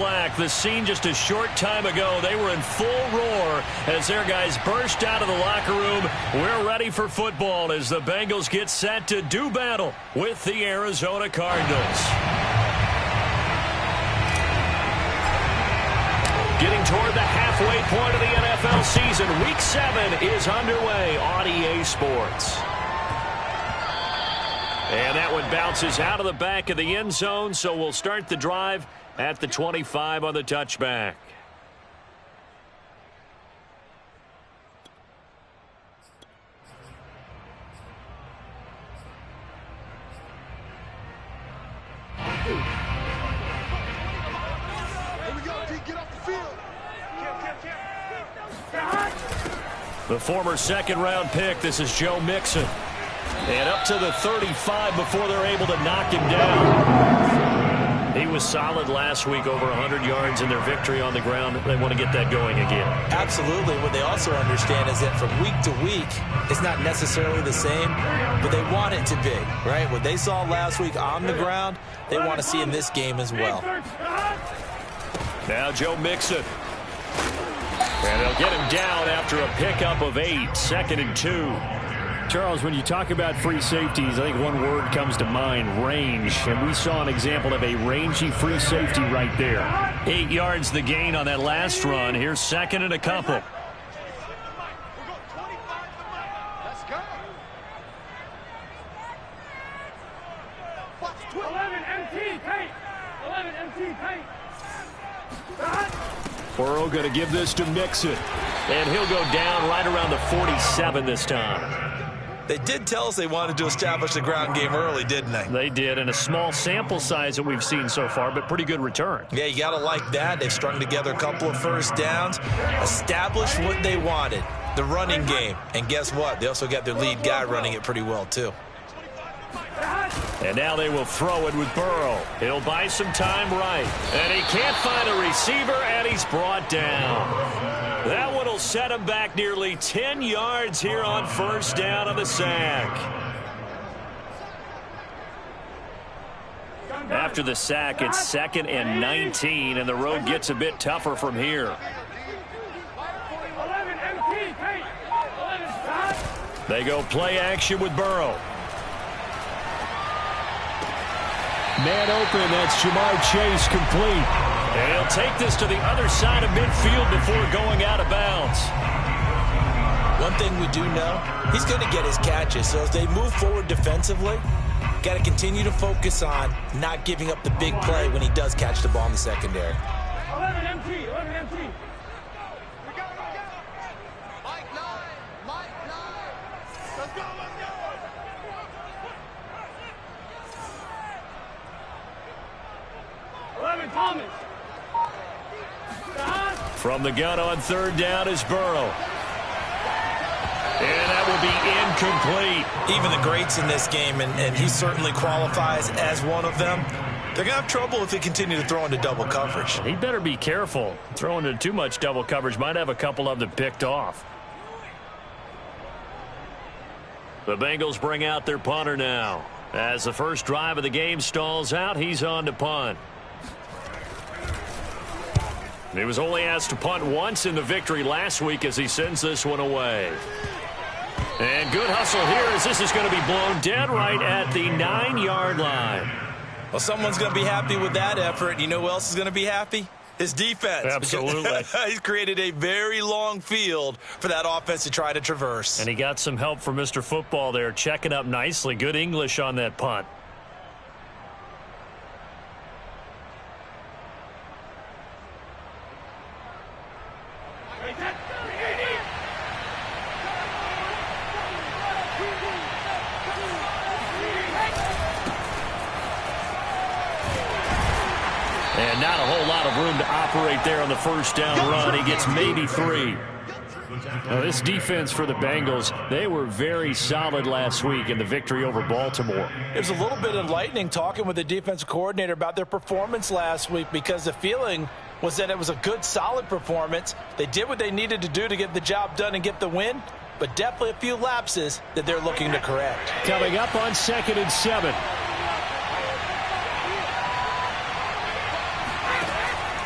The scene just a short time ago. They were in full roar as their guys burst out of the locker room. We're ready for football as the Bengals get set to do battle with the Arizona Cardinals. Getting toward the halfway point of the NFL season. Week 7 is underway on EA Sports. And that one bounces out of the back of the end zone, so we'll start the drive at the 25 on the touchback. The former second-round pick, this is Joe Mixon. And up to the 35 before they're able to knock him down. He was solid last week, over 100 yards in their victory on the ground. They want to get that going again. Absolutely. What they also understand is that from week to week, it's not necessarily the same, but they want it to be, right? What they saw last week on the ground, they want to see in this game as well. Now Joe Mixon. And they'll get him down after a pickup of 8, 2nd and 2. Charles, when you talk about free safeties, I think one word comes to mind, range. And we saw an example of a rangy free safety right there. 8 yards the gain on that last run. Here's 2nd and a couple. Burrow going to give this to Mixon. And he'll go down right around the 47 this time. They did tell us they wanted to establish the ground game early, didn't they? They did, and a small sample size that we've seen so far, but pretty good return. Yeah, you got to like that. They've strung together a couple of first downs, established what they wanted, the running game. And guess what? They also got their lead guy running it pretty well, too. And now they will throw it with Burrow. He'll buy some time right. And he can't find a receiver, and he's brought down. That one will set him back nearly 10 yards here on first down of the sack. After the sack, it's 2nd and 19, and the road gets a bit tougher from here. They go play action with Burrow. Man open, that's Jamar Chase complete. And he'll take this to the other side of midfield before going out of bounds. One thing we do know, he's going to get his catches. So as they move forward defensively, got to continue to focus on not giving up the big play when he does catch the ball in the secondary. 11 MT, 11 MT. From the gun on 3rd down is Burrow. And that will be incomplete. Even the greats in this game, and he certainly qualifies as one of them, they're going to have trouble if they continue to throw into double coverage. He better be careful. Throwing into too much double coverage might have a couple of them picked off. The Bengals bring out their punter now. As the first drive of the game stalls out, he's on to punt. He was only asked to punt once in the victory last week as he sends this one away. And good hustle here as this is going to be blown dead right at the 9-yard line. Well, someone's going to be happy with that effort. You know who else is going to be happy? His defense. Absolutely. He's created a very long field for that offense to try to traverse. And he got some help from Mr. Football there, checking up nicely. Good English on that punt. And not a whole lot of room to operate there on the first down run. He gets maybe 3. Now, this defense for the Bengals, they were very solid last week in the victory over Baltimore. It was a little bit enlightening talking with the defensive coordinator about their performance last week because the feeling was that it was a good, solid performance. They did what they needed to do to get the job done and get the win, but definitely a few lapses that they're looking to correct. Coming up on 2nd and 7.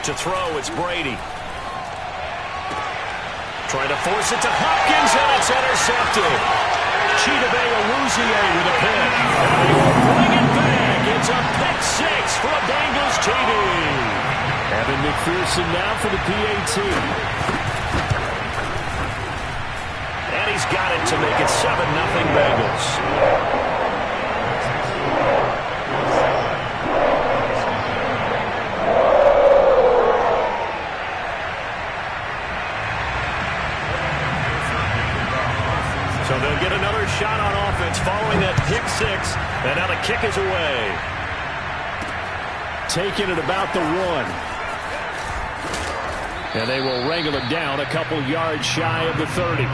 To throw, it's Brady. Trying to force it to Hopkins, and it's intercepted. Chidobe with a pick. And he will bring it back. It's a pick six for a Bengals TD. Evan McPherson now for the PAT. And he's got it to make it 7-0 Bengals. So they'll get another shot on offense following that pick six. And now the kick is away. Taking it about the 1. And they will wrangle it down a couple yards shy of the 30.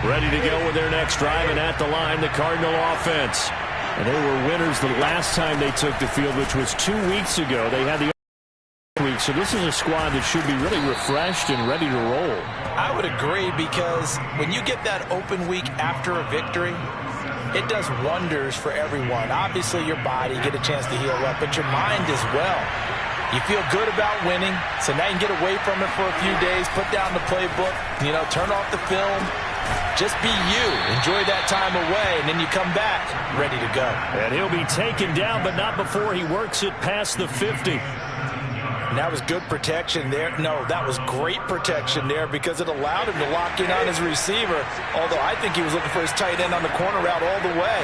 Ready to go with their next drive, and at the line, the Cardinal offense. And they were winners the last time they took the field, which was 2 weeks ago. They had the week, so this is a squad that should be really refreshed and ready to roll. I would agree, because when you get that open week after a victory, it does wonders for everyone. Obviously, your body, get a chance to heal up, but your mind as well. You feel good about winning, so now you can get away from it for a few days, put down the playbook, turn off the film. Just be you. Enjoy that time away, and then you come back ready to go. And he'll be taken down, but not before he works it past the 50. And that was good protection there. No, that was great protection there, because it allowed him to lock in on his receiver, although I think he was looking for his tight end on the corner route all the way.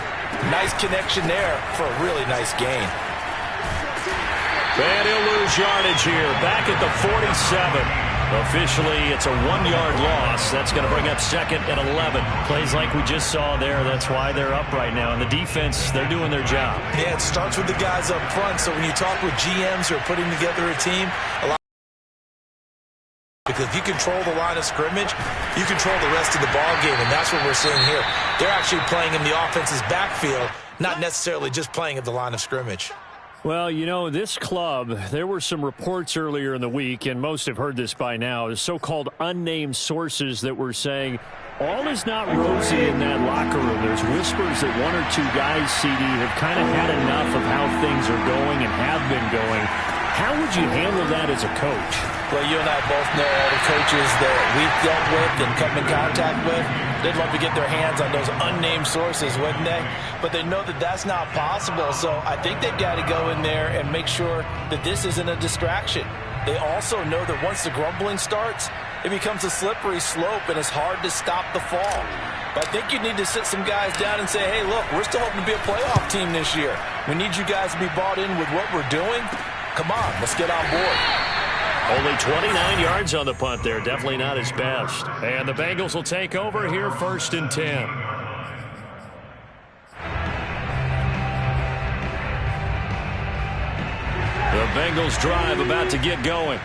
Nice connection there for a really nice gain. And he'll lose yardage here, back at the 47. Officially, it's a 1-yard loss. That's going to bring up 2nd and 11. Plays like we just saw there. That's why they're up right now. And the defense, they're doing their job. Yeah, it starts with the guys up front. So when you talk with GMs who are putting together a team, because if you control the line of scrimmage, you control the rest of the ball game, and that's what we're seeing here. They're actually playing in the offense's backfield, not necessarily just playing at the line of scrimmage. Well, this club, there were some reports earlier in the week, and most have heard this by now, the so-called unnamed sources that were saying all is not rosy in that locker room. There's whispers that 1 or 2 guys, CD, have kind of had enough of how things are going and have been going. How would you handle that as a coach? Well, you and I both know all the coaches that we've dealt with and come in contact with. They'd love to get their hands on those unnamed sources, wouldn't they? But they know that that's not possible, so I think they've got to go in there and make sure that this isn't a distraction. They also know that once the grumbling starts, it becomes a slippery slope, and it's hard to stop the fall. But I think you need to sit some guys down and say, hey, look, we're still hoping to be a playoff team this year. We need you guys to be bought in with what we're doing. Come on, let's get on board. Only 29 yards on the punt there. Definitely not his best. And the Bengals will take over here, 1st and 10. The Bengals drive about to get going.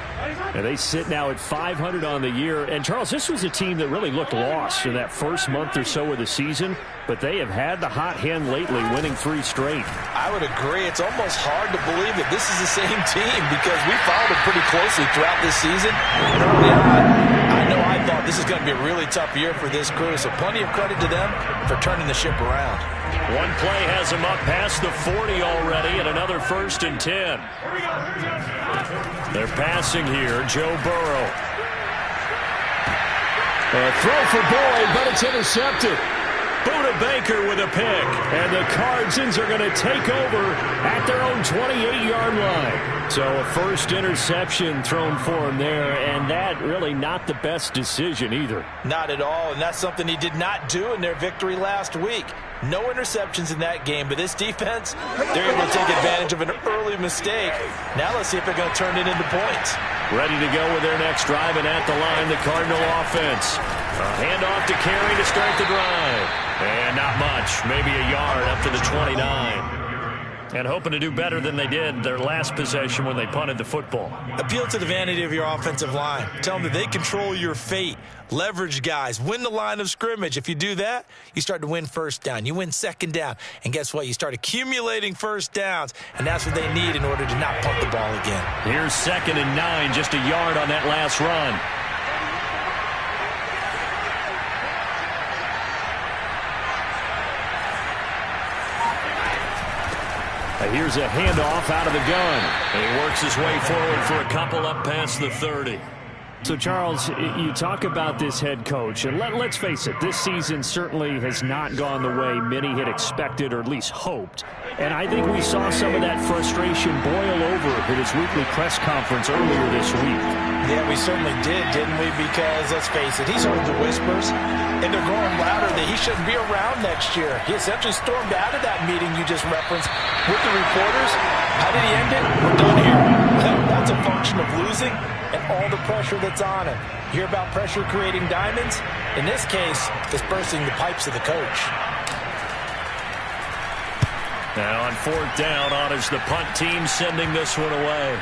And they sit now at 500 on the year. And, Charles, this was a team that really looked lost in that first month or so of the season. But they have had the hot hand lately, winning 3 straight. I would agree. It's almost hard to believe that this is the same team, because we followed it pretty closely throughout this season. And early on, I know I thought this is going to be a really tough year for this crew. So plenty of credit to them for turning the ship around. One play has him up past the 40 already, and another 1st and 10. They're passing here. Joe Burrow. A throw for Boyd, but it's intercepted. Buda Baker with a pick. And the Cardinals are going to take over at their own 28-yard line. So a first interception thrown for him there, and that really not the best decision either. Not at all, and that's something he did not do in their victory last week. No interceptions in that game, but this defense, they're able to take advantage of an early mistake. Now let's see if they're going to turn it into points. Ready to go with their next drive, and at the line, the Cardinal offense. A handoff to Carey to start the drive. And not much, maybe a yard up to the 29. And hoping to do better than they did their last possession when they punted the football. Appeal to the vanity of your offensive line. Tell them that they control your fate. Leverage guys. Win the line of scrimmage. If you do that, you start to win first down. You win second down. And guess what? You start accumulating first downs. And that's what they need in order to not punt the ball again. Here's 2nd and 9, just a yard on that last run. Here's a handoff out of the gun. And he works his way forward for a couple up past the 30. So, Charles, you talk about this head coach, and let's face it, this season certainly has not gone the way many had expected or at least hoped. And I think we saw some of that frustration boil over at his weekly press conference earlier this week. Yeah, we certainly did, didn't we? Because, let's face it, he's heard the whispers, and they're growing louder that he shouldn't be around next year. He essentially stormed out of that meeting you just referenced with the reporters. How did he end it? We're done here. That's a function of losing and all the pressure that's on him. You hear about pressure creating diamonds? In this case, it's bursting the pipes of the coach. Now on 4th down, honors the punt team, sending this one away.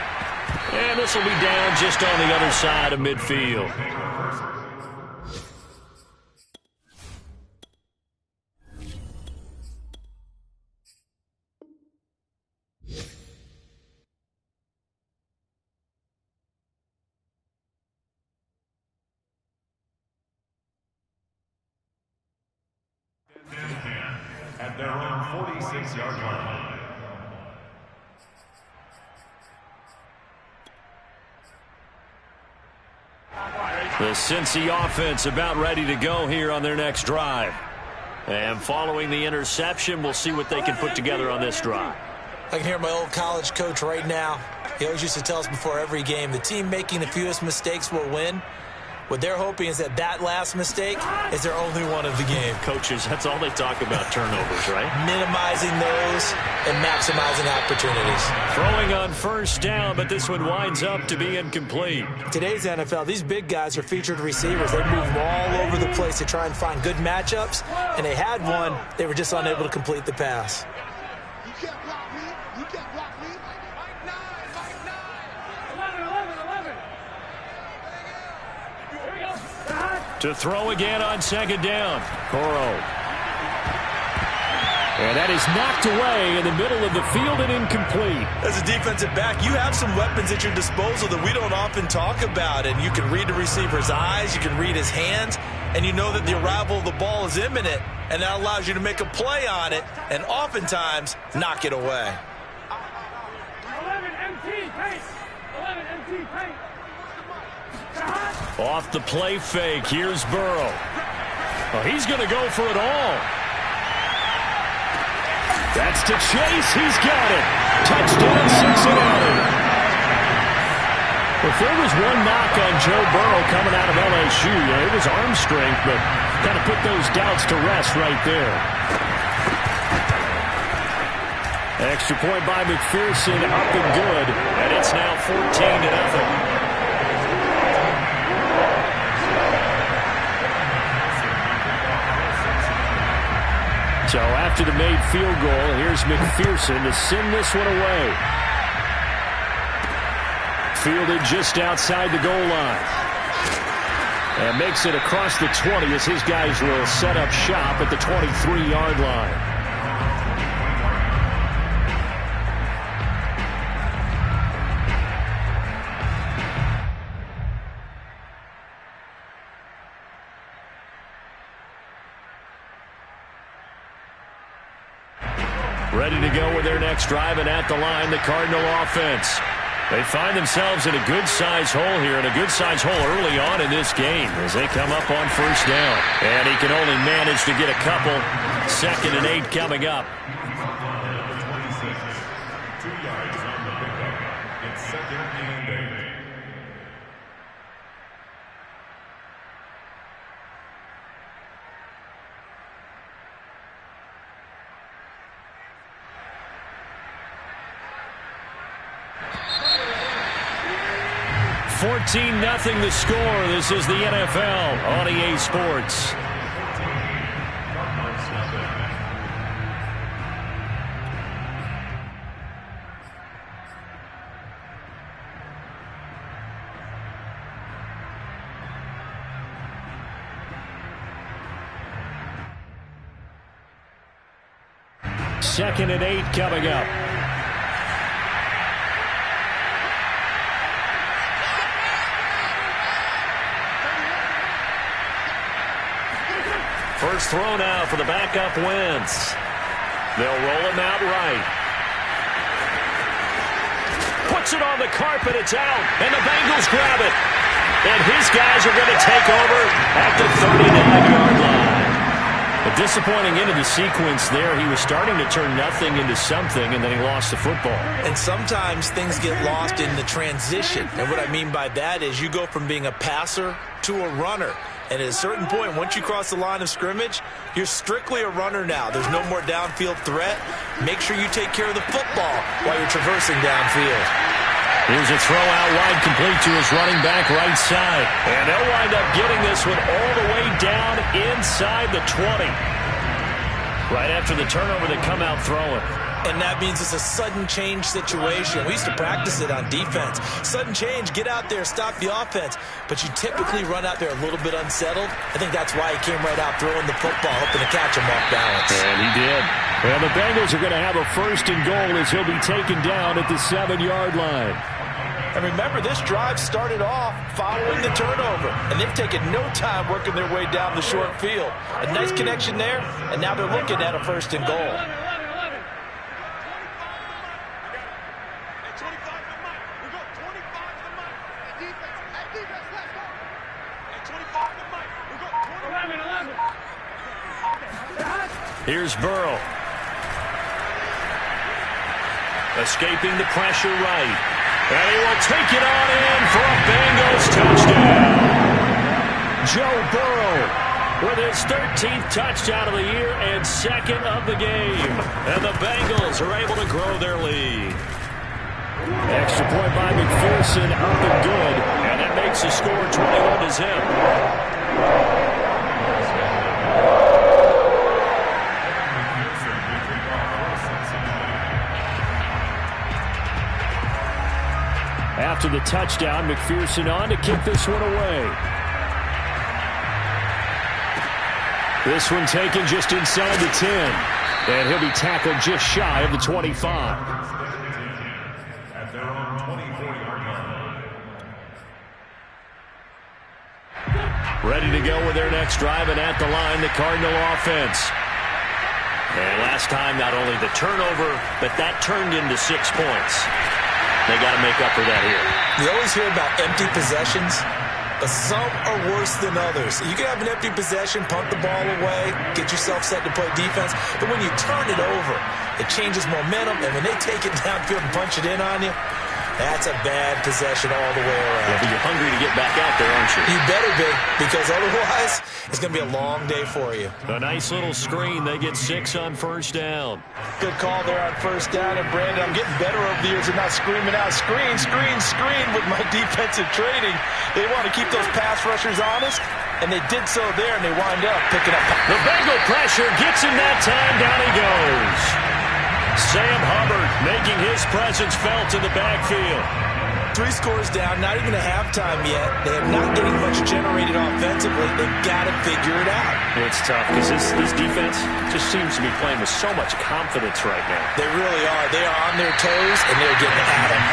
And this will be down just on the other side of midfield. At their own 46-yard line. The Cincy offense about ready to go here on their next drive. And following the interception, we'll see what they can put together on this drive. I can hear my old college coach right now. He always used to tell us before every game, the team making the fewest mistakes will win. What they're hoping is that last mistake is their only one of the game. Coaches, that's all they talk about, turnovers, right? Minimizing those and maximizing opportunities. Throwing on 1st down, but this one winds up to be incomplete. Today's NFL, these big guys are featured receivers. They move all over the place to try and find good matchups, and they had one. They were just unable to complete the pass. You can't block me. You can't block me. Mike 9. 11. Here we go. To throw again on 2nd down. Coro. And that is knocked away in the middle of the field and incomplete. As a defensive back, you have some weapons at your disposal that we don't often talk about. And you can read the receiver's eyes, you can read his hands, and you know that the arrival of the ball is imminent. And that allows you to make a play on it and oftentimes knock it away. 11 MT paint. 11 MT paint. Off the play fake, here's Burrow. Oh, he's going to go for it all. That's to Chase. He's got it. Touchdown, Cincinnati. If there was one knock on Joe Burrow coming out of LSU, it was arm strength, but kind of put those doubts to rest right there. Extra point by McPherson, up and good, and it's now 14-0. So after the made field goal, here's McPherson to send this one away. Fielded just outside the goal line. And makes it across the 20 as his guys will set up shop at the 23-yard line. Ready to go with their next drive, and at the line, the Cardinal offense. They find themselves in a good-sized hole here, and a good-sized hole early on in this game as they come up on 1st down. And he can only manage to get a couple. 2nd and 8 coming up. 2 yards on the pickup. It's 2nd and 8. $14-0 the score. This is the NFL on EA Sports. Second and 8 coming up. First throw now for the backup Wentz. They'll roll him out right. puts it on the carpet. It's out, and the Bengals grab it. And his guys are going to take over at the 39-yard line. A disappointing end of the sequence there. He was starting to turn nothing into something, and then he lost the football. And sometimes things get lost in the transition. And what I mean by that is you go from being a passer to a runner. And at a certain point, once you cross the line of scrimmage, you're strictly a runner now. There's no more downfield threat. Make sure you take care of the football while you're traversing downfield. Here's a throw out wide, complete to his running back right side. And they'll wind up getting this one all the way down inside the 20. Right after the turnover, they come out throwing. And that means it's a sudden change situation. We used to practice it on defense. Sudden change, get out there, stop the offense. But you typically run out there a little bit unsettled. I think that's why he came right out throwing the football, hoping to catch him off balance. And he did. And the Bengals are going to have a 1st and goal as he'll be taken down at the 7-yard line. And remember, this drive started off following the turnover. And they've taken no time working their way down the short field. A nice connection there, and now they're looking at a 1st and goal. Here's Burrow. Escaping the pressure right. And he will take it on in for a Bengals touchdown. Joe Burrow with his 13th touchdown of the year and 2nd of the game. And the Bengals are able to grow their lead. Extra point by McPherson, up and good. And that makes the score 21-0. After the touchdown, McPherson on to kick this one away. This one taken just inside the 10. And he'll be tackled just shy of the 25. At their own 24-yard line. Ready to go with their next drive, and at the line, the Cardinal offense. And last time, not only the turnover, but that turned into 6 points. They got to make up for that here. You always hear about empty possessions, but some are worse than others. You can have an empty possession, punt the ball away, get yourself set to play defense, but when you turn it over, it changes momentum, and when they take it downfield and punch it in on you, that's a bad possession all the way around. Yeah, but you're hungry to get back out there, aren't you? You better be, because otherwise, it's going to be a long day for you. A nice little screen. They get 6 on 1st down. Good call there on 1st down. And, Brandon, I'm getting better over the years and not screaming out, screen, screen, screen with my defensive training. They want to keep those pass rushers honest, and they did so there, and they wind up picking up. The Bengal pressure gets him that time. Down he goes. Sam Hubbard making his presence felt in the backfield. 3 scores down, not even a halftime yet. They are not getting much generated offensively. They've got to figure it out. It's tough because this defense just seems to be playing with so much confidence right now. They really are. They are on their toes, and they're getting at him.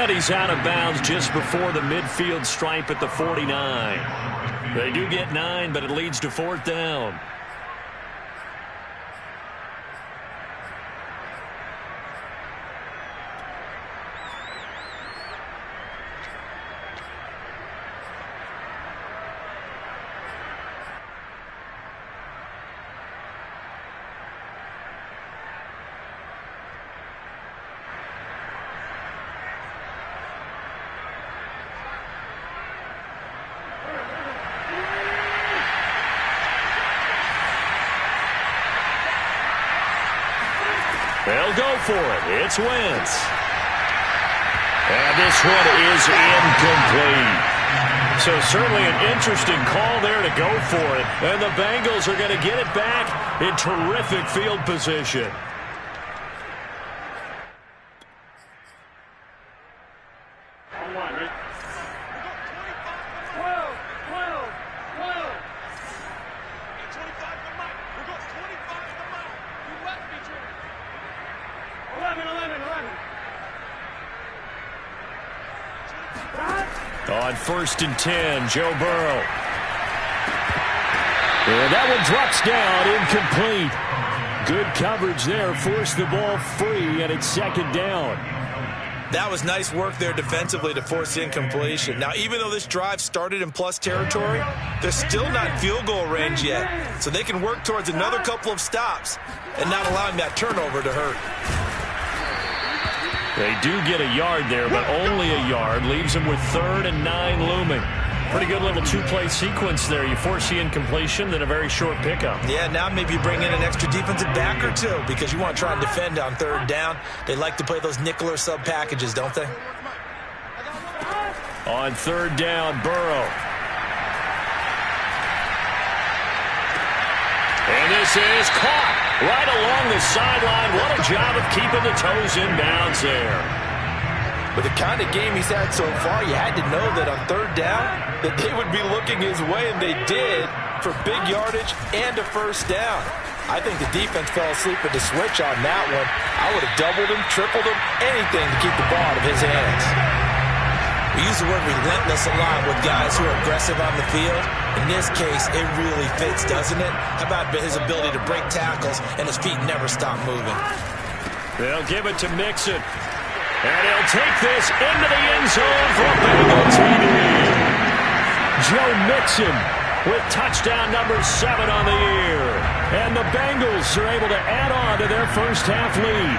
And he's out of bounds just before the midfield stripe at the 49. They do get 9, but it leads to 4th down. They'll go for it. It's Wentz. And this one is incomplete. So certainly an interesting call there to go for it. And the Bengals are going to get it back in terrific field position. On 1st and 10, Joe Burrow. And that one drops down, incomplete. Good coverage there, forced the ball free, and it's 2nd down. That was nice work there defensively to force the incompletion. Now, even though this drive started in plus territory, they're still not in field goal range yet. So they can work towards another couple of stops and not allowing that turnover to hurt. They do get a yard there, but only a yard. Leaves them with 3rd and 9 looming. Pretty good little two-play sequence there. You force the incompletion, then a very short pickup. Yeah, now maybe you bring in an extra defensive back or two because you want to try and defend on 3rd down. They like to play those nickel or sub packages, don't they? On 3rd down, Burrow. And this is caught right along the sideline. What a job of keeping the toes in bounds there. With the kind of game he's had so far, you had to know that on 3rd down that they would be looking his way, and they did, for big yardage and a 1st down. I think the defense fell asleep at the switch on that one. I would have doubled him, tripled him, anything to keep the ball out of his hands. We use the word relentless a lot with guys who are aggressive on the field. In this case, it really fits, doesn't it? How about his ability to break tackles and his feet never stop moving? They'll give it to Mixon. And he'll take this into the end zone for a Bengal TD. Joe Mixon with touchdown number 7 on the year. And the Bengals are able to add on to their first half lead.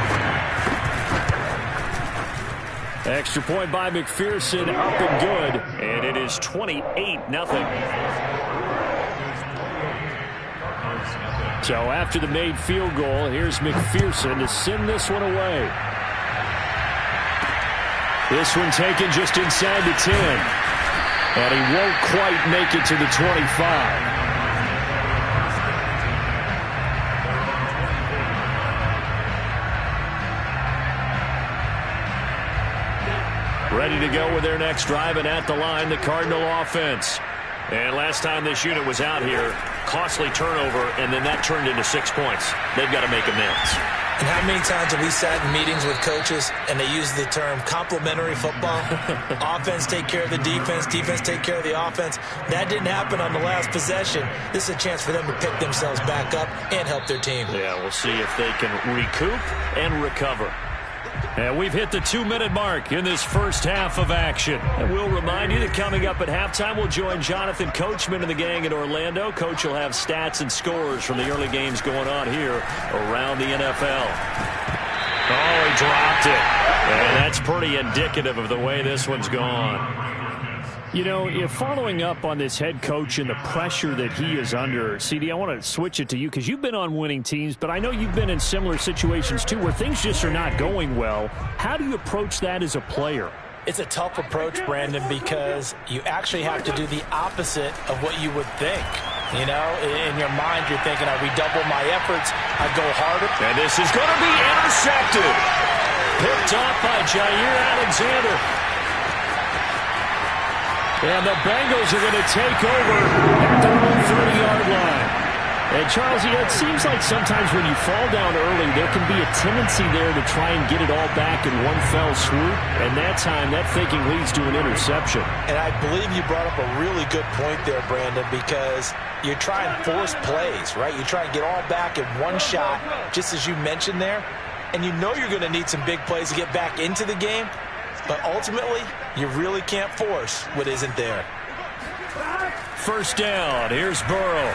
Extra point by McPherson, up and good. And it is 28-0. So after the made field goal, here's McPherson to send this one away. This one taken just inside the 10. And he won't quite make it to the 25. Ready to go with their next drive, and at the line, the Cardinal offense. And last time this unit was out here, costly turnover, and then that turned into 6 points. They've got to make amends. And how many times have we sat in meetings with coaches and they use the term complementary football? Offense take care of the defense, defense take care of the offense. That didn't happen on the last possession. This is a chance for them to pick themselves back up and help their team. Yeah, we'll see if they can recoup and recover. And we've hit the 2-minute mark in this first half of action. And we'll remind you that coming up at halftime, we'll join Jonathan Coachman and the gang in Orlando. Coach will have stats and scores from the early games going on here around the NFL. Oh, he dropped it. And that's pretty indicative of the way this one's gone. You know, following up on this head coach and the pressure that he is under, CD, I want to switch it to you because you've been on winning teams, but I know you've been in similar situations too where things just are not going well. How do you approach that as a player? It's a tough approach, Brandon, because you actually have to do the opposite of what you would think. You know, in your mind, you're thinking, I redouble my efforts, I go harder. And this is going to be intercepted. Picked off by Jair Alexander. And the Bengals are going to take over at their own 30-yard line. And, Charles, it seems like sometimes when you fall down early, there can be a tendency there to try and get it all back in one fell swoop. And that time, that thinking leads to an interception. And I believe you brought up a really good point there, Brandon, because you try and force plays, right? You try and get all back in one shot, just as you mentioned there. And you know you're going to need some big plays to get back into the game. But ultimately, you really can't force what isn't there. First down. Here's Burrow.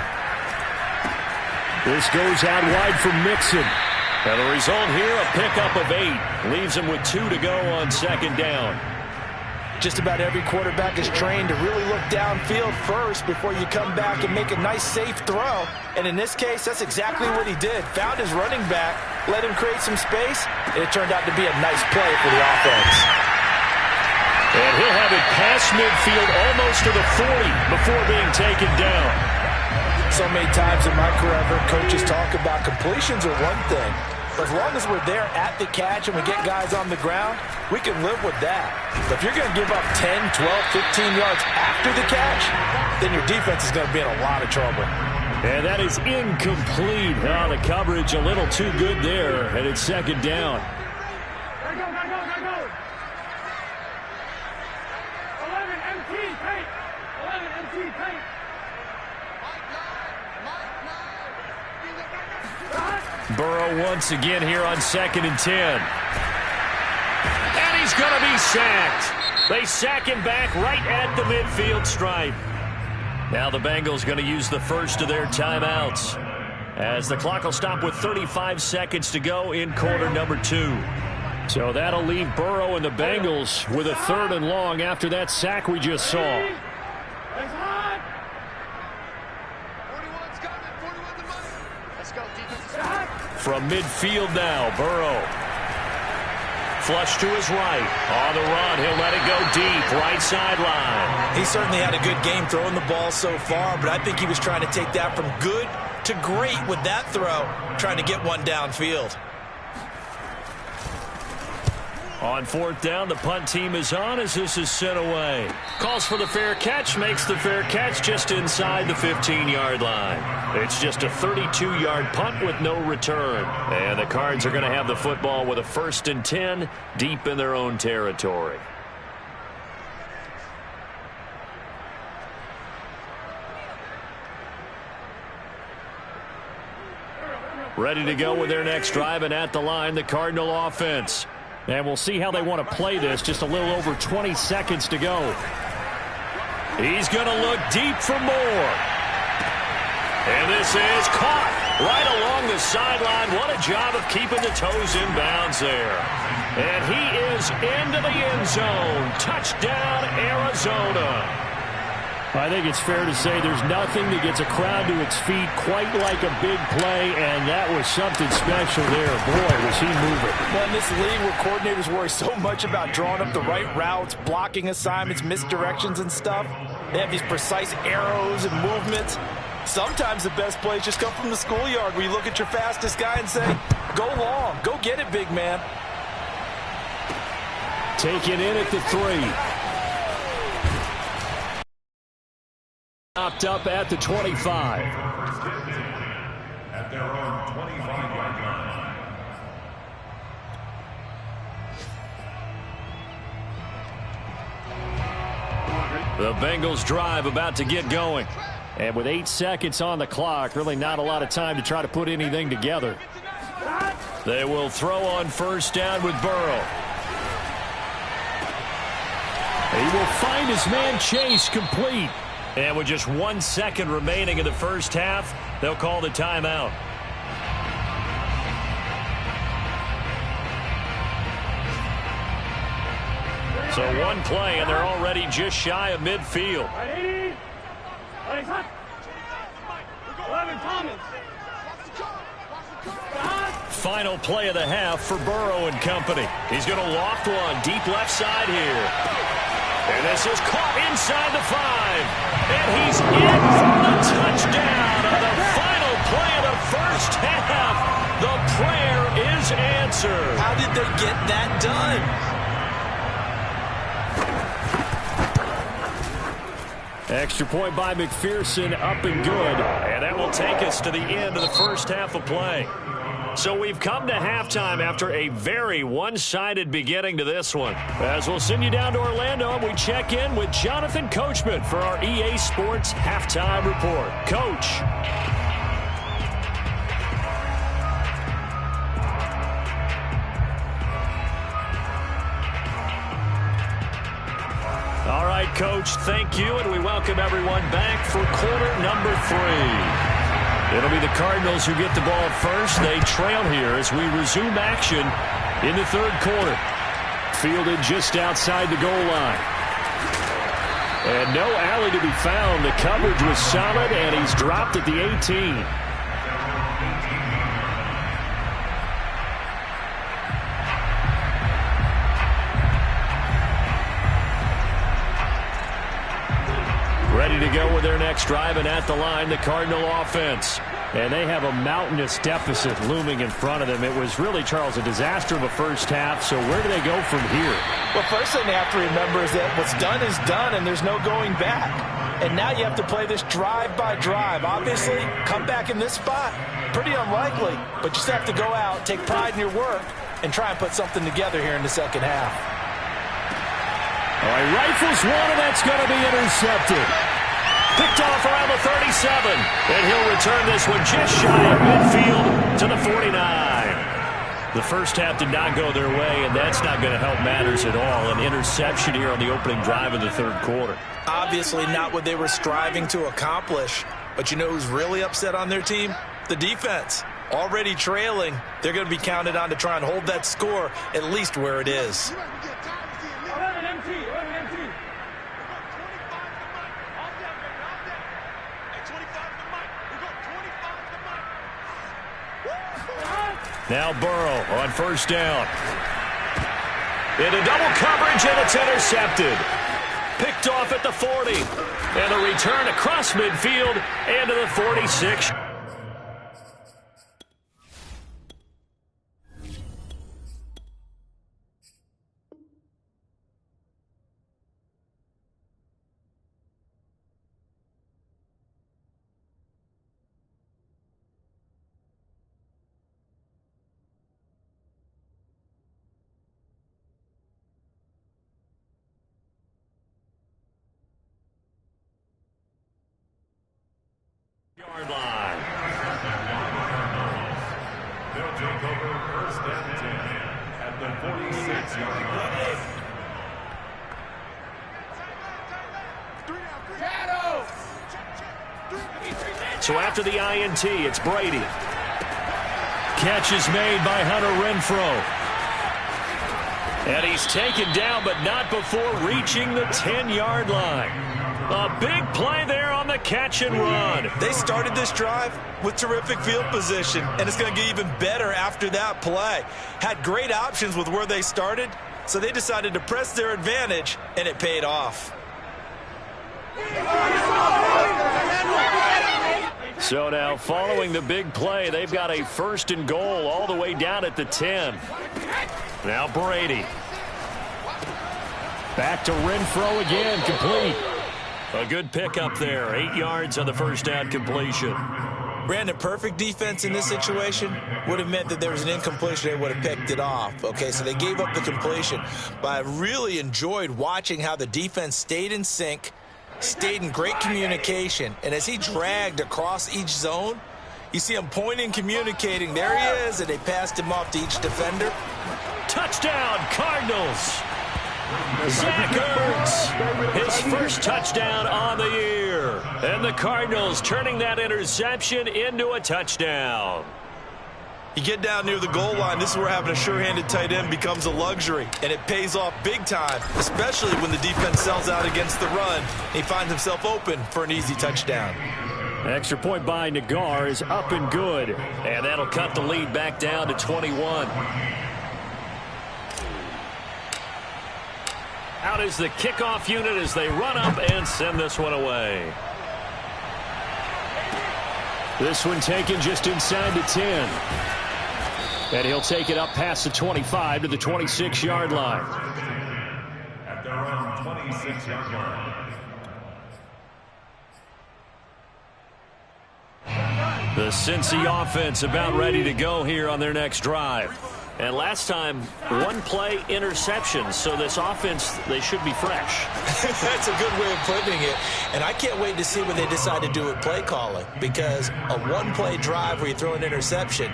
This goes out wide for Mixon. And the result here, a pickup of 8. Leaves him with 2 to go on second down. Just about every quarterback is trained to really look downfield first before you come back and make a nice, safe throw. And in this case, that's exactly what he did. Found his running back, let him create some space, and it turned out to be a nice play for the offense. And he'll have it past midfield almost to the 40 before being taken down. So many times in my career, I've heard coaches talk about completions are one thing. But as long as we're there at the catch and we get guys on the ground, we can live with that. But if you're going to give up 10, 12, 15 yards after the catch, then your defense is going to be in a lot of trouble. And that is incomplete. Oh, the coverage a little too good there, and it's second down. Burrow once again here on 2nd and 10. And he he's going to be sacked. They sack him back right at the midfield stripe. Now the Bengals going to use the first of their timeouts, as the clock will stop with 35 seconds to go in quarter number 2. So that'll leave Burrow and the Bengals with a 3rd and long after that sack we just saw. 41's coming. 41's the money. Let's go, defense. From midfield now, Burrow. Flush to his right. On the run, he'll let it go deep. Right sideline. He certainly had a good game throwing the ball so far, but I think he was trying to take that from good to great with that throw, trying to get one downfield. On 4th down, the punt team is on as this is sent away. Calls for the fair catch, makes the fair catch just inside the 15-yard line. It's just a 32-yard punt with no return. And the Cards are going to have the football with a 1st and 10 deep in their own territory. Ready to go with their next drive, and at the line, the Cardinal offense. And we'll see how they want to play this. Just a little over 20 seconds to go. He's going to look deep for more. And this is caught right along the sideline. What a job of keeping the toes in bounds there. And he is into the end zone. Touchdown, Arizona. I think it's fair to say there's nothing that gets a crowd to its feet quite like a big play, and that was something special there. Boy, was he moving. Well, in this league where coordinators worry so much about drawing up the right routes, blocking assignments, misdirections and stuff, they have these precise arrows and movements. Sometimes the best plays just come from the schoolyard where you look at your fastest guy and say, go long, go get it, big man. Taken in at the 3. Knocked up at the 25. At their own 25-yard line. The Bengals drive about to get going. And with 8 seconds on the clock, really not a lot of time to try to put anything together. They will throw on 1st down with Burrow. He will find his man Chase complete. And with just 1 second remaining in the first half, they'll call the timeout. So 1 play, and they're already just shy of midfield. 11 Thomas. Final play of the half for Burrow and company. He's going to loft one deep left side here. And this is caught inside the 5. And he's in for the touchdown on the final play of the first half. The prayer is answered. How did they get that done? Extra point by McPherson, up and good. And that will take us to the end of the first half of play. So we've come to halftime after a very one-sided beginning to this one. As we'll send you down to Orlando, and we check in with Jonathan Coachman for our EA Sports Halftime Report. Coach. All right, Coach, thank you, and we welcome everyone back for quarter number 3. It'll be the Cardinals who get the ball first. They trail here as we resume action in the 3rd quarter. Fielded just outside the goal line. And no alley to be found. The coverage was solid, and he's dropped at the 18. Ready to go with their next drive, and at the line, the Cardinal offense. And they have a mountainous deficit looming in front of them. It was really, Charles, a disaster of a first half, so where do they go from here? Well, first thing they have to remember is that what's done is done, and there's no going back. And now you have to play this drive by drive. Obviously, come back in this spot, pretty unlikely, but you just have to go out, take pride in your work, and try and put something together here in the second half. All right, rifles one, and that's going to be intercepted. Picked off around the 37, and he'll return this one just shy of midfield to the 49. The first half did not go their way, and that's not going to help matters at all. An interception here on the opening drive of the third quarter. Obviously not what they were striving to accomplish. But you know who's really upset on their team? The defense. Already trailing, they're going to be counted on to try and hold that score at least where it is. Now Burrow on first down. Into double coverage, and it's intercepted. Picked off at the 40. And a return across midfield and to the 46. Yard line. They'll take over first and 10 at the 46-yard line. So after the INT, it's Brady. Catch is made by Hunter Renfrow. And he's taken down, but not before reaching the 10-yard line. A big play there on the catch and run. They started this drive with terrific field position, and it's going to get even better after that play. Had great options with where they started, so they decided to press their advantage, and it paid off. So now following the big play, they've got a first and goal all the way down at the 10. Now Brady. Back to Renfrow again, complete. A good pickup there, 8 yards on the first down completion. Brandon, perfect defense in this situation would have meant that there was an incompletion. They would have picked it off. Okay, so they gave up the completion. But I really enjoyed watching how the defense stayed in sync, stayed in great communication. And as he dragged across each zone, you see him pointing, communicating. There he is, and they passed him off to each defender. Touchdown, Cardinals. Zach Ertz, his first touchdown on the year. And the Cardinals turning that interception into a touchdown. You get down near the goal line, this is where having a sure-handed tight end becomes a luxury, and it pays off big time, especially when the defense sells out against the run. And he finds himself open for an easy touchdown. Extra point by Nagar is up and good, and that'll cut the lead back down to 21. Out is the kickoff unit as they run up and send this one away. This one taken just inside the 10. And he'll take it up past the 25 to the 26-yard line. At their own 26-yard line. The Cincy offense about ready to go here on their next drive. And last time, one play interception. So this offense, they should be fresh. That's a good way of putting it. And I can't wait to see what they decide to do with play calling. Because a one-play drive where you throw an interception,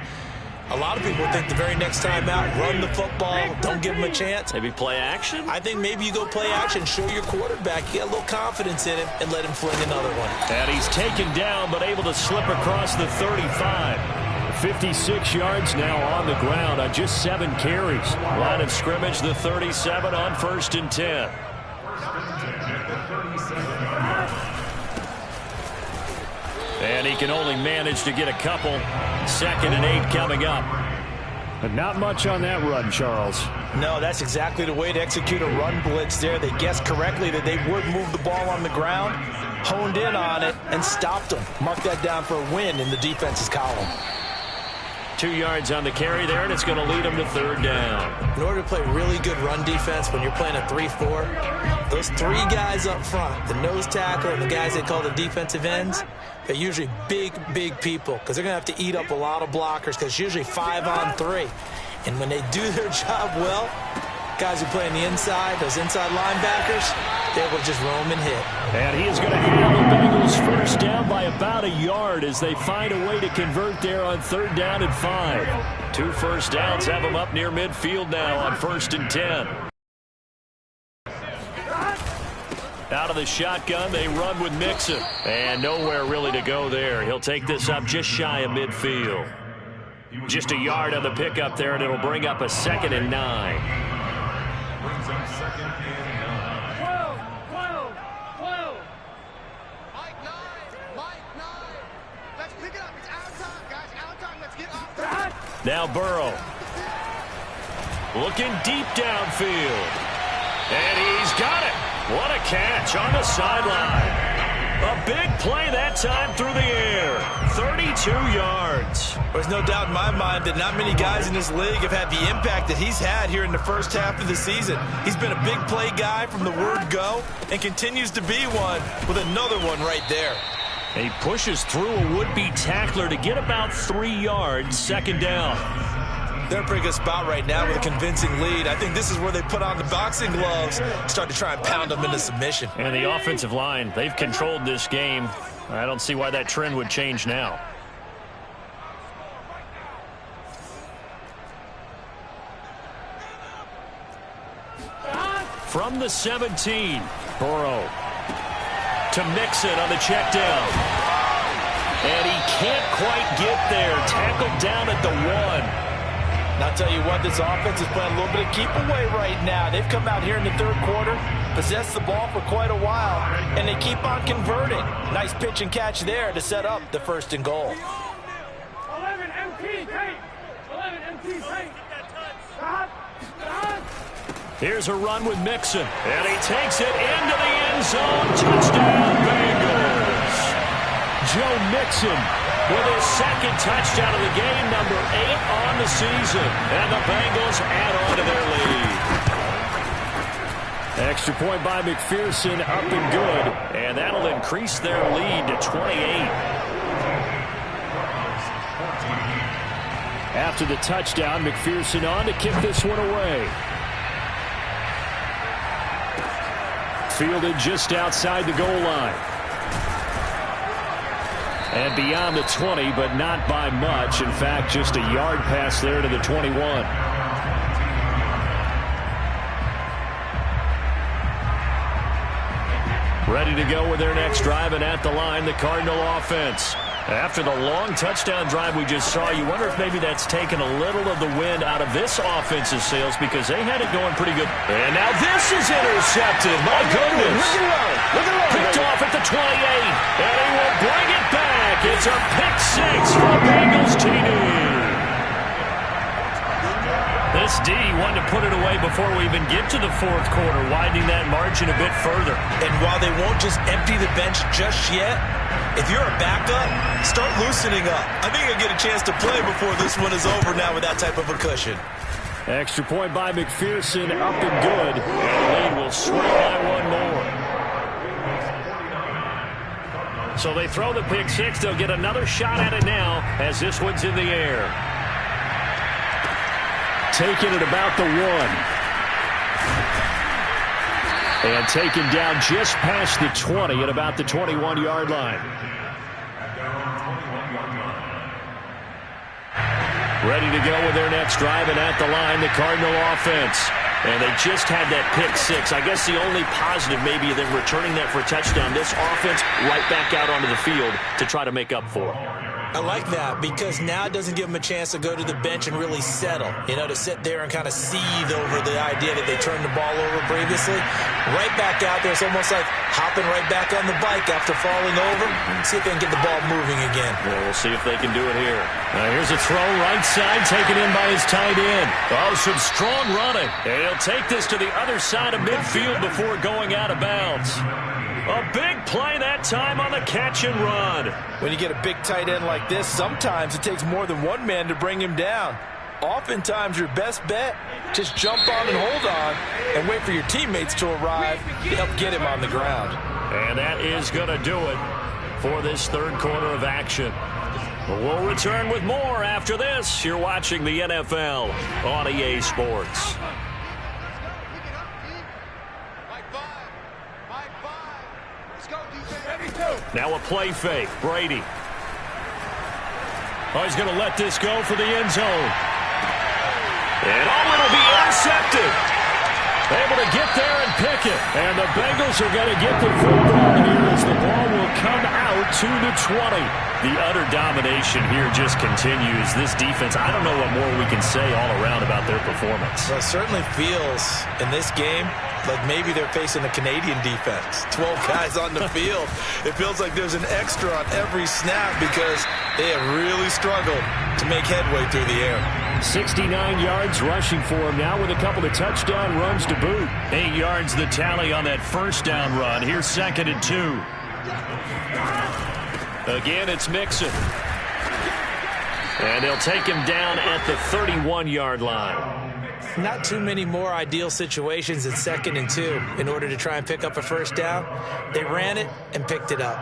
a lot of people think the very next time out, run the football, don't give him a chance. Maybe play action? I think maybe you go play action, show your quarterback, you get a little confidence in him, and let him fling another one. And he's taken down, but able to slip across the 35. 56 yards now on the ground on just 7 carries. Line of scrimmage, the 37 on 1st and 10. And he can only manage to get a couple. 2nd and 8 coming up. But not much on that run, Charles. No, that's exactly the way to execute a run blitz there. They guessed correctly that they would move the ball on the ground, honed in on it, and stopped them. Mark that down for a win in the defense's column. 2 yards on the carry there, and it's going to lead them to 3rd down. In order to play really good run defense when you're playing a 3-4, those 3 guys up front, the nose tackle and the guys they call the defensive ends, they're usually big, big people because they're going to have to eat up a lot of blockers because it's usually 5 on 3. And when they do their job well, Guys who play on the inside, those inside linebackers, they're able to just roam and hit. And he is going to handle Bengals first down by about a yard as they find a way to convert there on 3rd down and 5. 2 first downs have them up near midfield now on 1st and 10. Out of the shotgun, they run with Mixon. And nowhere really to go there. He'll take this up just shy of midfield. Just a yard on the pickup there, and it'll bring up a 2nd and 9. Brings up 2nd and 9. 12. Mike 9. Let's pick it up. It's our time, guys. Our time. Let's get off the... Now Burrow. Looking deep downfield. And he's got it. What a catch on the sideline. A big play that time through the air. 32 yards. There's no doubt in my mind that not many guys in this league have had the impact that he's had here in the first half of the season. He's been a big play guy from the word go and continues to be one with another one right there. He pushes through a would-be tackler to get about 3 yards, 2nd down. They're in a pretty good spot right now with a convincing lead. I think this is where they put on the boxing gloves, start to try and pound them into submission. And the offensive line, they've controlled this game. I don't see why that trend would change now. From the 17, Burrow to Mixon on the check down. And he can't quite get there. Tackled down at the 1. And I'll tell you what, this offense is playing a little bit of keep away right now. They've come out here in the 3rd quarter, possessed the ball for quite a while, and they keep on converting. Nice pitch and catch there to set up the 1st and goal. 11 MT tape. 11 MT tape. Here's a run with Mixon, and he takes it into the end zone. Touchdown, Bengals. Joe Mixon with his 2nd touchdown of the game, number 8 on the season. And the Bengals add on to their lead. Extra point by McPherson, up and good. And that'll increase their lead to 28. After the touchdown, McPherson on to kick this one away. Fielded just outside the goal line. And beyond the 20, but not by much. In fact, just a yard pass there to the 21. Ready to go with their next drive, and at the line, the Cardinal offense. After the long touchdown drive we just saw, you wonder if maybe that's taken a little of the wind out of this offense's sails because they had it going pretty good. And now this is intercepted. My goodness. Picked off at the 28. And he will bring it back. It's a pick 6 for Bengals TD. This D wanted to put it away before we even get to the 4th quarter, widening that margin a bit further. And while they won't just empty the bench just yet, if you're a backup, start loosening up. I think you'll get a chance to play before this one is over now with that type of a cushion. Extra point by McPherson, up and good. And the lead will swing by 1 more. So they throw the pick 6. They'll get another shot at it now as this one's in the air. Taken at about the 1. And taken down just past the 20 at about the 21-yard line. Ready to go with their next drive, and at the line, the Cardinal offense. And they just had that pick 6. I guess the only positive maybe them returning that for a touchdown. This offense right back out onto the field to try to make up for it. I like that because now it doesn't give them a chance to go to the bench and really settle, to sit there and kind of seethe over the idea that they turned the ball over previously. Right back out there, it's almost like hopping right back on the bike after falling over. See if they can get the ball moving again. Well, we'll see if they can do it here. Now here's a throw right side, taken in by his tight end. Oh, some strong running. And he'll take this to the other side of midfield before going out of bounds. A big play that time on the catch and run. When you get a big tight end like this, sometimes it takes more than one man to bring him down. Oftentimes, your best bet, just jump on and hold on and wait for your teammates to arrive to help get him on the ground. And that is going to do it for this 3rd quarter of action. We'll return with more after this. You're watching the NFL on EA Sports. Now a play fake. Brady. Oh, he's going to let this go for the end zone. And it'll be intercepted. Able to get there and pick it. And the Bengals are going to get the football here as the ball will come out to the 20. The utter domination here just continues. This defense, I don't know what more we can say all around about their performance. Well, it certainly feels in this game like maybe they're facing a Canadian defense. 12 guys on the field. It feels like there's an extra on every snap because they have really struggled to make headway through the air. 69 yards rushing for him now with a couple of touchdown runs to boot. 8 yards the tally on that first down run. Here's 2nd and 2. Again, it's Mixon. And they'll take him down at the 31-yard line. Not too many more ideal situations in 2nd and 2 in order to try and pick up a first down. They ran it and picked it up.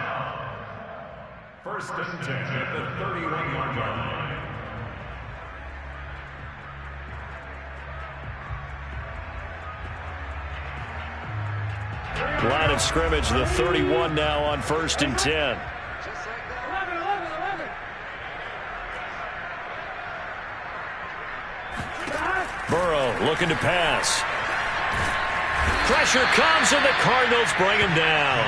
1st and 10 at the 31-yard line. Line of scrimmage, the 31 now on 1st and 10. 11. Burrow looking to pass. Pressure comes and the Cardinals bring him down.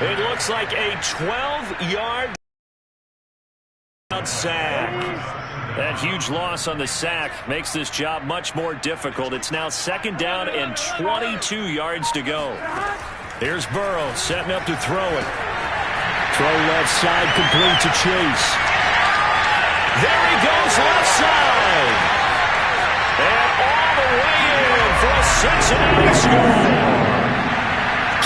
It looks like a 12-yard sack. That huge loss on the sack makes this job much more difficult. It's now 2nd down and 22 yards to go. Here's Burrow setting up to throw it. Throw left side, complete to Chase. There he goes left side. And all the way in for a Cincinnati score.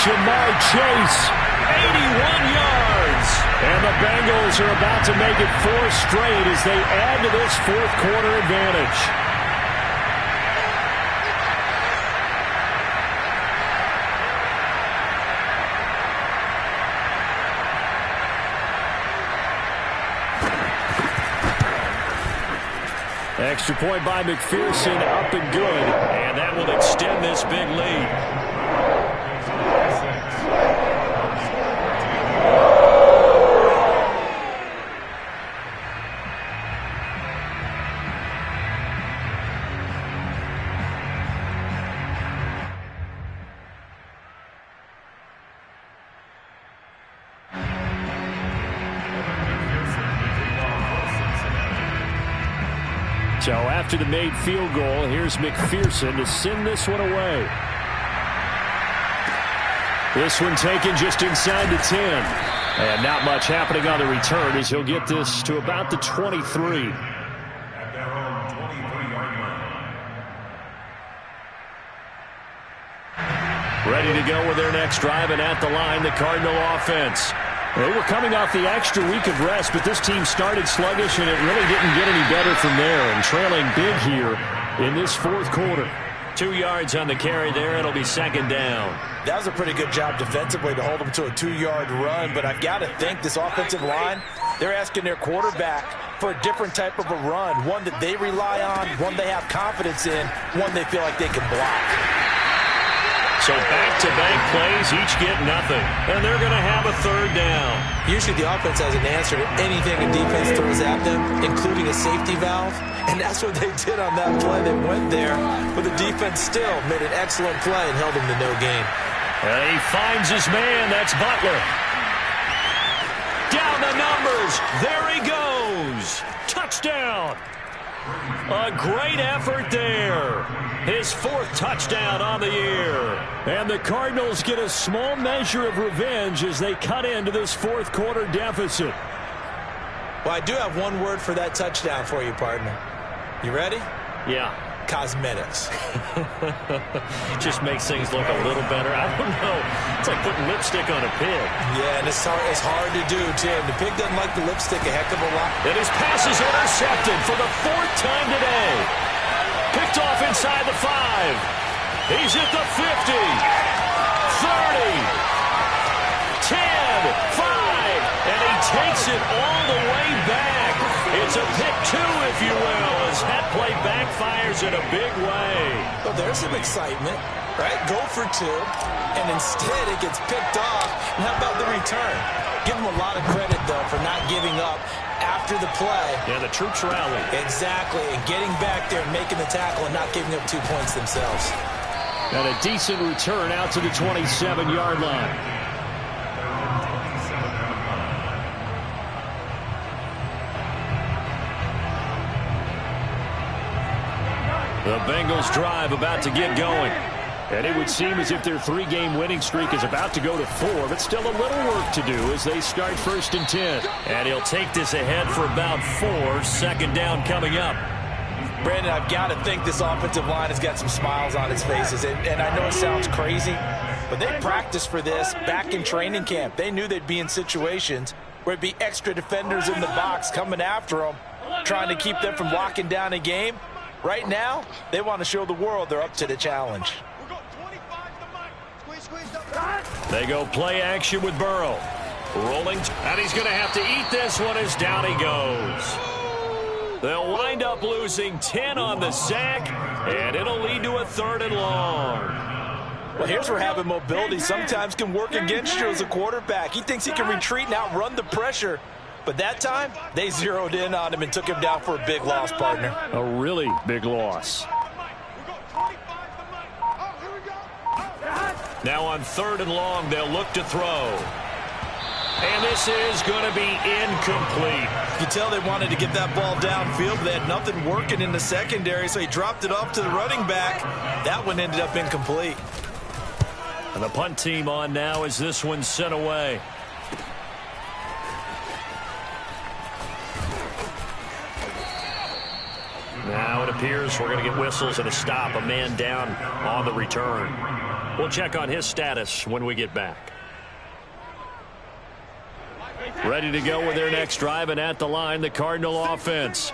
Jamar Chase, 81 yards. and the Bengals are about to make it 4 straight as they add to this fourth quarter advantage. Extra point by McPherson, up and good. And that will extend this big lead. So after the made field goal, here's McPherson to send this one away. This one taken just inside the 10. And not much happening on the return as he'll get this to about the 23. At their own 23-yard line. Ready to go with their next drive, and at the line, the Cardinal offense. They were coming off the extra week of rest, but this team started sluggish, and it really didn't get any better from there, and trailing big here in this fourth quarter. 2 yards on the carry there. It'll be 2nd down. That was a pretty good job defensively to hold them to a 2-yard run, but I've got to think this offensive line, they're asking their quarterback for a different type of a run, one that they rely on, one they have confidence in, one they feel like they can block. So back-to-back plays, each get nothing. And they're going to have a 3rd down. Usually the offense has an answer to anything a defense throws at them, including a safety valve. And that's what they did on that play. They went there, but the defense still made an excellent play and held them to no gain. And he finds his man. That's Butler. Down the numbers. There he goes. Touchdown. A great effort there. His 4th touchdown on the year. And the Cardinals get a small measure of revenge as they cut into this fourth quarter deficit. Well, I do have one word for that touchdown for you, partner. You ready? Yeah. Cosmetics. Just makes things look a little better. I don't know. It's like putting lipstick on a pig. Yeah, and it's hard to do, Tim. The pig doesn't like the lipstick a heck of a lot. And his pass is intercepted for the 4th time today. Picked off inside the 5. He's at the 50. 30. 10. 5. And he takes it all the way back. It's a pick 2, if you will, as that play backfires in a big way. Well, there's some excitement, right? Go for 2, and instead it gets picked off. And how about the return? Give them a lot of credit, though, for not giving up after the play. Yeah, the troops rally. Exactly, and getting back there and making the tackle and not giving up 2 points themselves. And a decent return out to the 27-yard line. The Bengals drive about to get going. And it would seem as if their 3-game winning streak is about to go to 4, but still a little work to do as they start 1st and 10. And he'll take this ahead for about 4. 2nd down coming up. Brandon, I've got to think this offensive line has got some smiles on its faces. And I know it sounds crazy, but they practiced for this back in training camp. They knew they'd be in situations where it'd be extra defenders in the box coming after them, trying to keep them from locking down a game. Right now, they want to show the world they're up to the challenge. They go play action with Burrow. Rolling, and he's going to have to eat this one as down he goes. They'll wind up losing 10 on the sack, and it'll lead to a 3rd and long. Well, here's where having mobility sometimes can work against you as a quarterback. He thinks he can retreat and outrun the pressure. But that time, they zeroed in on him and took him down for a big loss, partner. A really big loss. Now on 3rd and long, they'll look to throw. And this is going to be incomplete. You can tell they wanted to get that ball downfield, but they had nothing working in the secondary, so he dropped it off to the running back. That one ended up incomplete. And the punt team on now as this one's sent away. Now it appears we're going to get whistles and a stop, a man down on the return. We'll check on his status when we get back. Ready to go with their next drive, and at the line, the Cardinal offense.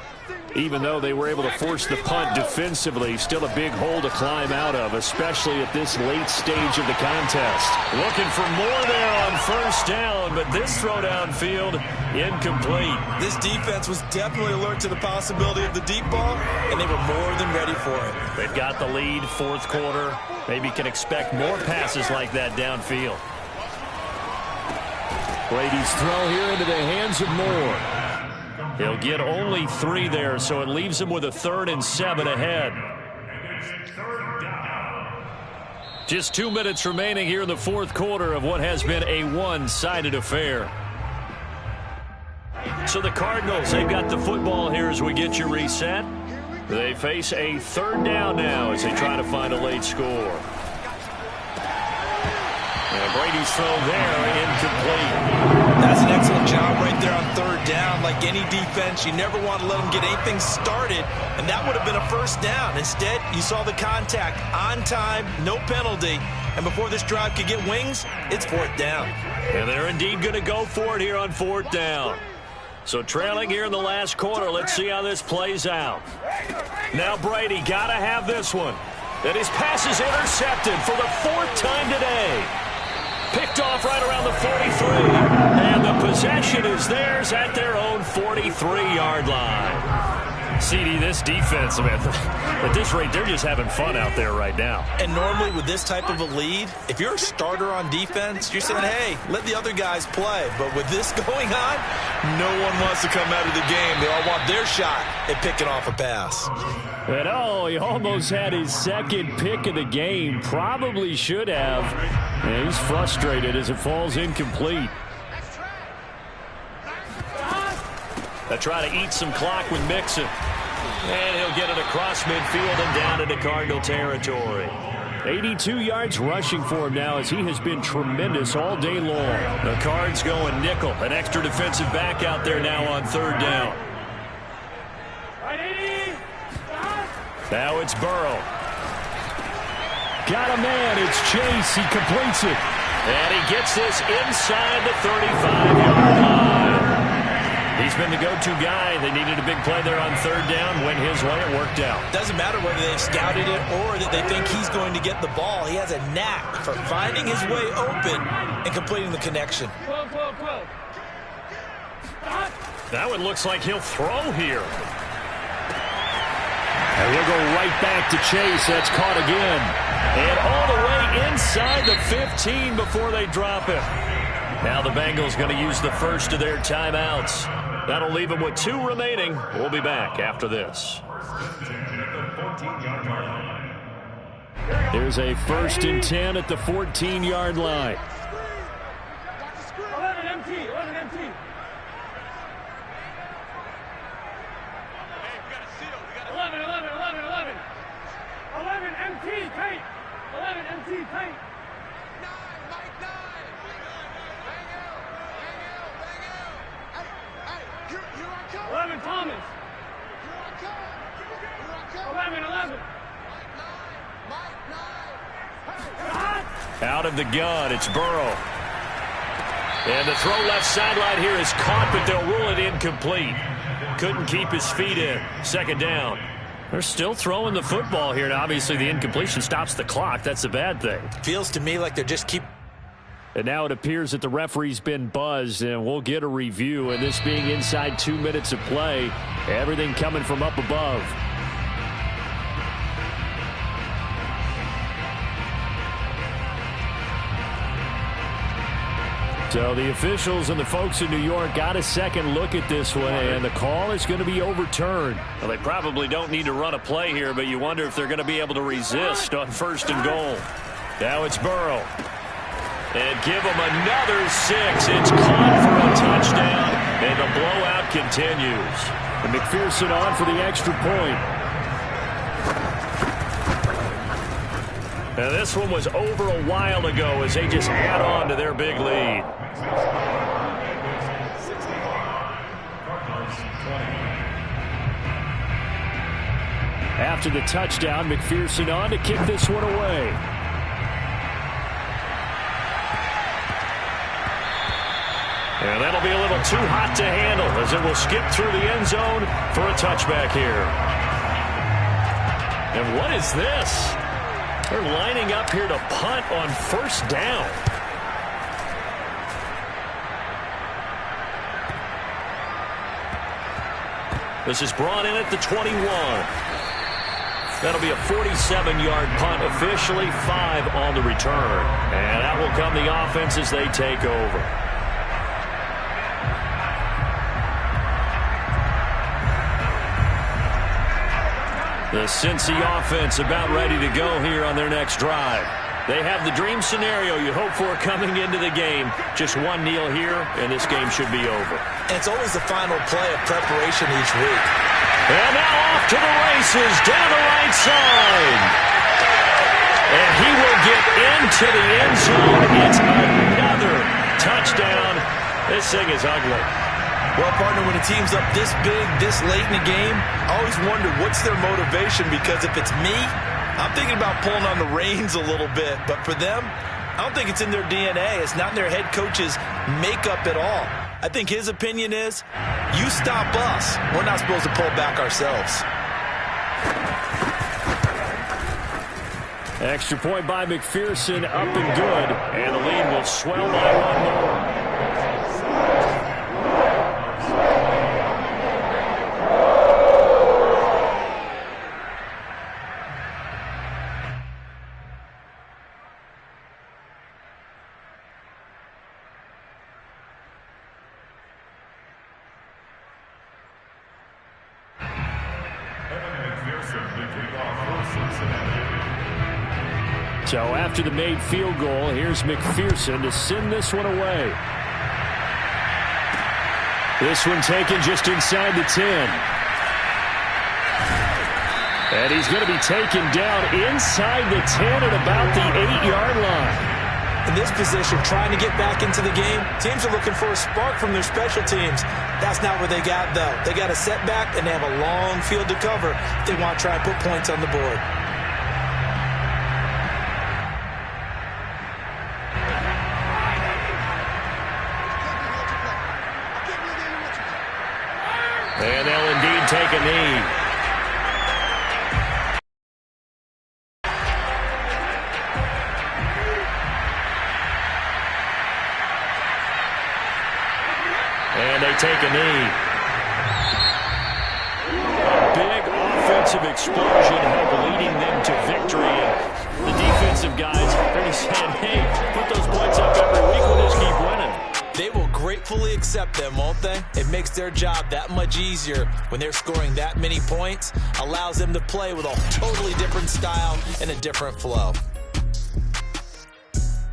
Even though they were able to force the punt defensively, still a big hole to climb out of, especially at this late stage of the contest. Looking for more there on 1st down, but this throw downfield, incomplete. This defense was definitely alert to the possibility of the deep ball, and they were more than ready for it. They've got the lead, 4th quarter. Maybe can expect more passes like that downfield. Brady's throw here into the hands of Moore. He'll get only 3 there, so it leaves him with a 3rd and 7 ahead. Just 2 minutes remaining here in the 4th quarter of what has been a one-sided affair. So the Cardinals, they've got the football here as we get you reset. They face a 3rd down now as they try to find a late score. And Brady's throw there, incomplete. That's an excellent job right there on 3rd down. Like any defense, you never want to let them get anything started, and that would have been a 1st down. Instead, you saw the contact on time, no penalty, and before this drive could get wings, it's 4th down. And they're indeed going to go for it here on 4th down. So trailing here in the last quarter, let's see how this plays out. Now Brady got to have this one. And his pass is intercepted for the 4th time today. Picked off right around the 43. And the possession is theirs at their own 43-yard line. CD, this defense, man, at this rate, they're just having fun out there right now. And normally with this type of a lead, if you're a starter on defense, you're saying, hey, let the other guys play. But with this going on, no one wants to come out of the game. They all want their shot at picking off a pass. And oh, he almost had his 2nd pick of the game. Probably should have. And he's frustrated as it falls incomplete. They try to eat some clock with Mixon. And he'll get it across midfield and down into Cardinal territory. 82 yards rushing for him now as he has been tremendous all day long. The Cards going nickel. An extra defensive back out there now on 3rd down. Now it's Burrow. Got a man. It's Chase. He completes it. And he gets this inside the 35-yard line. He's been the go-to guy. They needed a big play there on 3rd down. Went his way. It worked out. Doesn't matter whether they've scouted it or that they think he's going to get the ball. He has a knack for finding his way open and completing the connection. That one looks like he'll throw here. And we'll go right back to Chase. That's caught again. And all the way inside the 15 before they drop it. Now the Bengals going to use the first of their timeouts. That'll leave them with 2 remaining. We'll be back after this. There's a 1st and 10 at the 14-yard line. 11 MT, 11 MT. 11 MT, paint. 11 MT, paint. 11 Thomas. 11. Out of the gun, it's Burrow. And the throw left sideline here is caught, but they'll rule it incomplete. Couldn't keep his feet in. 2nd down. They're still throwing the football here, and obviously the incompletion stops the clock. That's a bad thing. Feels to me like they're just And now it appears that the referee's been buzzed, and we'll get a review. And this being inside 2 minutes of play, everything coming from up above. So the officials and the folks in New York got a second look at this one, and the call is going to be overturned. Well, they probably don't need to run a play here, but you wonder if they're going to be able to resist on 1st and goal. Now it's Burrow. And give them another 6. It's caught for a touchdown, and the blowout continues. And McPherson on for the extra point. Now this one was over a while ago as they just add on to their big lead. After the touchdown, McPherson on to kick this one away. And that'll be a little too hot to handle as it will skip through the end zone for a touchback here. And what is this? They're lining up here to punt on 1st down. This is brought in at the 21. That'll be a 47-yard punt, officially 5 on the return. And that will come the offense as they take over. The Cincy offense about ready to go here on their next drive. They have the dream scenario you hope for coming into the game. Just one kneel here, and this game should be over. And it's always the final play of preparation each week. And now off to the races down the right side. And he will get into the end zone. It's another touchdown. This thing is ugly. Well, partner, when a team's up this big, this late in the game, I always wonder what's their motivation, because if it's me, I'm thinking about pulling on the reins a little bit. But for them, I don't think it's in their DNA. It's not in their head coach's makeup at all. I think his opinion is, you stop us. We're not supposed to pull back ourselves. Extra point by McPherson, up and good. And the lead will swell by 1 more. So after the made field goal, here's McPherson to send this one away. This one taken just inside the 10. And he's going to be taken down inside the 10 at about the 8-yard line. In this position, trying to get back into the game, teams are looking for a spark from their special teams. That's not what they got, though. They got a setback, and they have a long field to cover if they want to try and put points on the board. And they'll indeed take a knee. And they take a knee. A big offensive explosion helped leading them to victory. And the defensive guys already said, hey, put those points up every week, we'll just keep winning. They will gratefully accept them, won't they? It makes their job that much easier when they're scoring that many points, allows them to play with a totally different style and a different flow.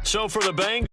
So for the Bengals,